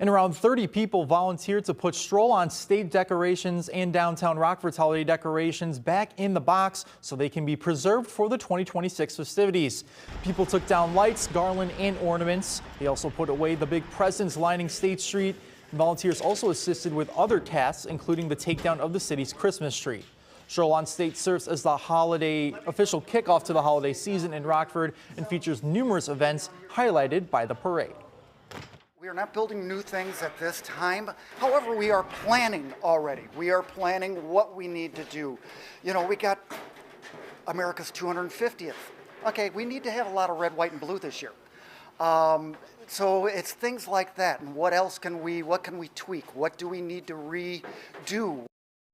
And around 30 people volunteered to put Stroll on state decorations and downtown Rockford's holiday decorations back in the box so they can be preserved for the 2026 festivities. People took down lights, garland, and ornaments. They also put away the big presents lining State Street. Volunteers also assisted with other tasks, including the takedown of the city's Christmas tree. Stroll on State serves as the holiday official kickoff to the holiday season in Rockford and features numerous events highlighted by the parade. We are not building new things at this time. However, we are planning already. We are planning what we need to do. You know, we got America's 250th. Okay, we need to have a lot of red, white, and blue this year. So it's things like that. And what else can what can we tweak? What do we need to redo?